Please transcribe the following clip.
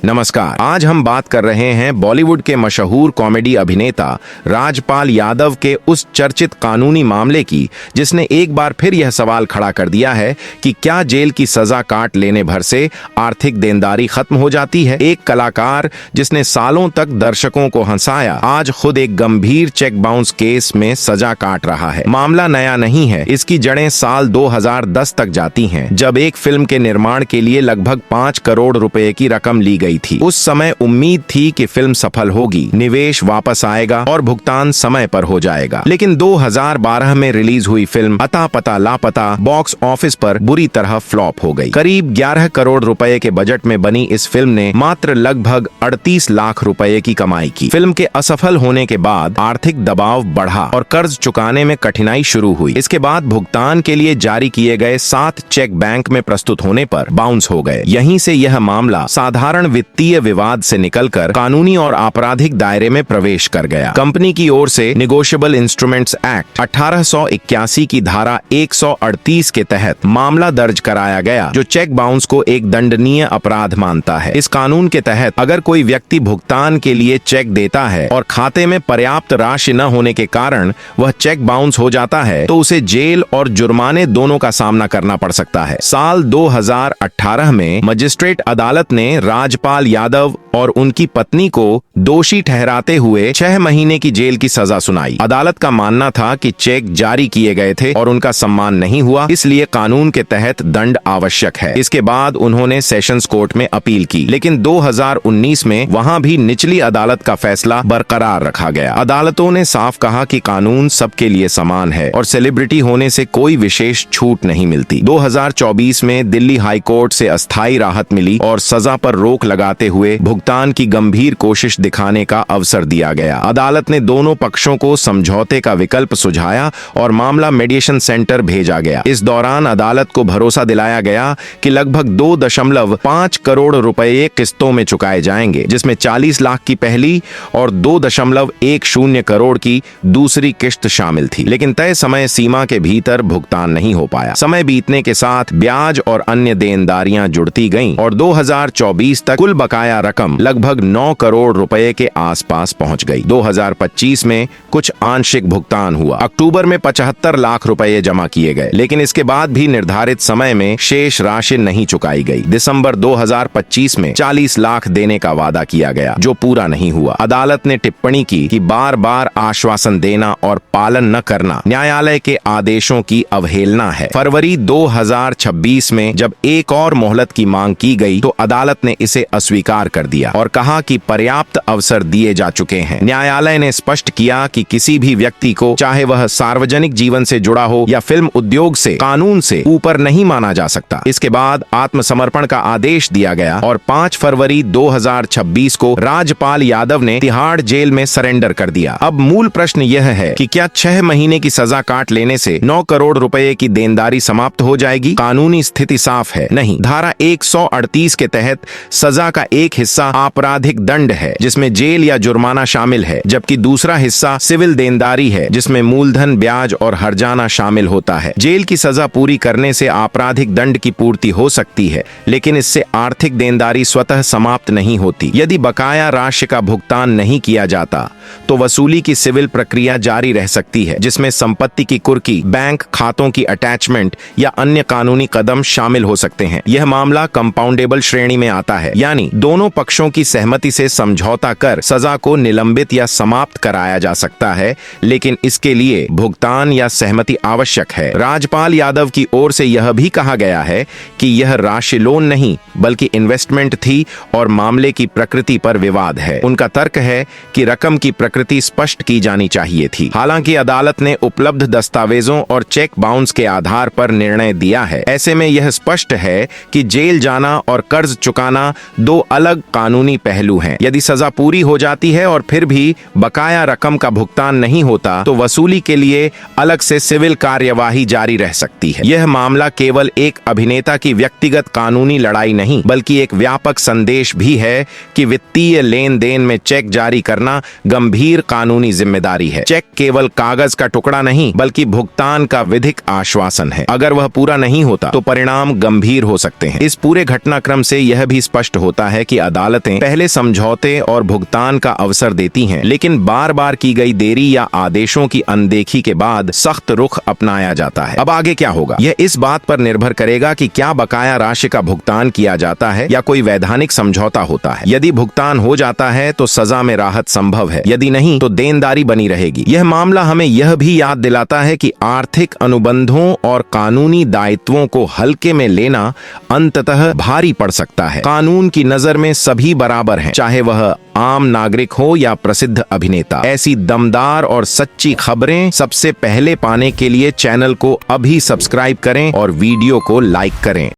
नमस्कार। आज हम बात कर रहे हैं बॉलीवुड के मशहूर कॉमेडी अभिनेता राजपाल यादव के उस चर्चित कानूनी मामले की, जिसने एक बार फिर यह सवाल खड़ा कर दिया है कि क्या जेल की सजा काट लेने भर से आर्थिक देनदारी खत्म हो जाती है। एक कलाकार जिसने सालों तक दर्शकों को हंसाया, आज खुद एक गंभीर चेक बाउंस केस में सजा काट रहा है। मामला नया नहीं है, इसकी जड़ें साल 2010 तक जाती हैं, जब एक फिल्म के निर्माण के लिए लगभग 5 करोड़ रुपए की रकम ली गई थी। उस समय उम्मीद थी कि फिल्म सफल होगी, निवेश वापस आएगा और भुगतान समय पर हो जाएगा। लेकिन 2012 में रिलीज हुई फिल्म अता पता लापता बॉक्स ऑफिस पर बुरी तरह फ्लॉप हो गई। करीब 11 करोड़ रुपए के बजट में बनी इस फिल्म ने मात्र लगभग 38 लाख रुपए की कमाई की। फिल्म के असफल होने के बाद आर्थिक दबाव बढ़ा और कर्ज चुकाने में कठिनाई शुरू हुई। इसके बाद भुगतान के लिए जारी किए गए 7 चेक बैंक में प्रस्तुत होने पर बाउंस हो गए। यहीं से यह मामला साधारण वित्तीय विवाद से निकलकर कानूनी और आपराधिक दायरे में प्रवेश कर गया। कंपनी की ओर से निगोशिएबल इंस्ट्रूमेंट्स एक्ट 1881 की धारा 138 के तहत मामला दर्ज कराया गया, जो चेक बाउंस को एक दंडनीय अपराध मानता है। इस कानून के तहत अगर कोई व्यक्ति भुगतान के लिए चेक देता है और खाते में पर्याप्त राशि न होने के कारण वह चेक बाउंस हो जाता है, तो उसे जेल और जुर्माने दोनों का सामना करना पड़ सकता है। साल 2018 में मजिस्ट्रेट अदालत ने राजपाल यादव और उनकी पत्नी को दोषी ठहराते हुए 6 महीने की जेल की सजा सुनाई। अदालत का मानना था कि चेक जारी किए गए थे और उनका सम्मान नहीं हुआ, इसलिए कानून के तहत दंड आवश्यक है। इसके बाद उन्होंने सेशंस कोर्ट में अपील की, लेकिन 2019 में वहां भी निचली अदालत का फैसला बरकरार रखा गया। अदालतों ने साफ कहा कि कानून सबके लिए समान है और सेलिब्रिटी होने से कोई विशेष छूट नहीं मिलती। 2024 में दिल्ली हाई कोर्ट से अस्थायी राहत मिली और सजा पर रोक लगाते हुए भुगतान की गंभीर कोशिश दिखाने का अवसर दिया गया। अदालत ने दोनों पक्षों को समझौते का विकल्प सुझाया और मामला मेडिएशन सेंटर भेजा गया। इस दौरान अदालत को भरोसा दिलाया गया कि लगभग 2.5 करोड़ रुपए किस्तों में चुकाए जाएंगे, जिसमें 40 लाख की पहली और 2.10 करोड़ की दूसरी किस्त शामिल थी। लेकिन तय समय सीमा के भीतर भुगतान नहीं हो पाया। समय बीतने के साथ ब्याज और अन्य देनदारियां जुड़ती गईं और 2024 तक कुल बकाया रकम लगभग 9 करोड़ रुपए के आसपास पहुंच गई। 2025 में कुछ आंशिक भुगतान हुआ। अक्टूबर में 75 लाख रुपए जमा किए गए, लेकिन इसके बाद भी निर्धारित समय में शेष राशि नहीं चुकाई गई। दिसंबर 2025 में 40 लाख देने का वादा किया गया, जो पूरा नहीं हुआ। अदालत ने टिप्पणी की कि बार बार आश्वासन देना और पालन न करना न्यायालय के आदेशों की अवहेलना है। फरवरी 2026 में जब एक और मोहलत की मांग की गई, तो अदालत ने इसे अस्वीकार कर दिया और कहा कि पर्याप्त अवसर दिए जा चुके हैं। न्यायालय ने स्पष्ट किया कि किसी भी व्यक्ति को, चाहे वह सार्वजनिक जीवन से जुड़ा हो या फिल्म उद्योग से, कानून से ऊपर नहीं माना जा सकता। इसके बाद आत्मसमर्पण का आदेश दिया गया और 5 फरवरी 2026 को राजपाल यादव ने तिहाड़ जेल में सरेंडर कर दिया। अब मूल प्रश्न यह है कि क्या 6 महीने की सजा काट लेने से 9 करोड़ रुपए की देनदारी समाप्त हो जाएगी? कानूनी स्थिति साफ है, नहीं। धारा 138 के तहत सजा का एक हिस्सा आपराधिक दंड है, जिसमें जेल या जुर्माना शामिल है, जबकि दूसरा हिस्सा सिविल देनदारी है, जिसमें मूलधन, ब्याज और हर्जाना शामिल होता है। जेल की सजा पूरी करने से आपराधिक दंड की पूर्ति हो सकती है, लेकिन इससे आर्थिक देनदारी स्वतः समाप्त नहीं होती। यदि बकाया राशि का भुगतान नहीं किया जाता, तो वसूली की सिविल प्रक्रिया जारी रह सकती है, जिसमें संपत्ति की कुर्की, बैंक खातों की अटैचमेंट या अन्य कानूनी कदम शामिल हो सकते हैं। यह मामला कंपाउंडेबल श्रेणी में आता है, यानी दोनों पक्षों की सहमति से समझौता कर सजा को निलंबित या समाप्त कराया जा सकता है, लेकिन इसके लिए भुगतान या सहमति आवश्यक है। राजपाल यादव की ओर से यह भी कहा गया है कि यह राशि लोन नहीं बल्कि इन्वेस्टमेंट थी और मामले की प्रकृति पर विवाद है। उनका तर्क है कि रकम की प्रकृति स्पष्ट की जानी चाहिए थी। हालांकि अदालत ने उपलब्ध दस्तावेजों और चेक बाउंस के आधार पर निर्णय दिया है। ऐसे में यह स्पष्ट है कि जेल जाना और कर्ज चुकाना दो अलग कानूनी पहलू हैं। यदि सजा पूरी हो जाती है और फिर भी बकाया रकम का भुगतान नहीं होता, तो वसूली के लिए अलग से सिविल कार्यवाही जारी रह सकती है। यह मामला केवल एक अभिनेता की व्यक्तिगत कानूनी लड़ाई नहीं, बल्कि एक व्यापक संदेश भी है कि वित्तीय लेन देन में चेक जारी करना गंभीर कानूनी जिम्मेदारी है। चेक केवल कागज का टुकड़ा नहीं, बल्कि भुगतान का विधिक आश्वासन है। अगर वह पूरा नहीं होता, तो परिणाम गंभीर हो सकते हैं। इस पूरे घटनाक्रम से यह भी स्पष्ट होता होता है कि अदालतें पहले समझौते और भुगतान का अवसर देती हैं, लेकिन बार बार की गई देरी या आदेशों की अनदेखी के बाद सख्त रुख अपनाया जाता है। अब आगे क्या होगा, यह इस बात पर निर्भर करेगा कि क्या बकाया राशि का भुगतान किया जाता है या कोई वैधानिक समझौता होता है। यदि भुगतान हो जाता है तो सजा में राहत संभव है, यदि नहीं तो देनदारी बनी रहेगी। यह मामला हमें यह भी याद दिलाता है कि आर्थिक अनुबंधों और कानूनी दायित्वों को हल्के में लेना अंततः भारी पड़ सकता है। कानून की नजर में सभी बराबर हैं, चाहे वह आम नागरिक हो या प्रसिद्ध अभिनेता। ऐसी दमदार और सच्ची खबरें सबसे पहले पाने के लिए चैनल को अभी सब्सक्राइब करें और वीडियो को लाइक करें।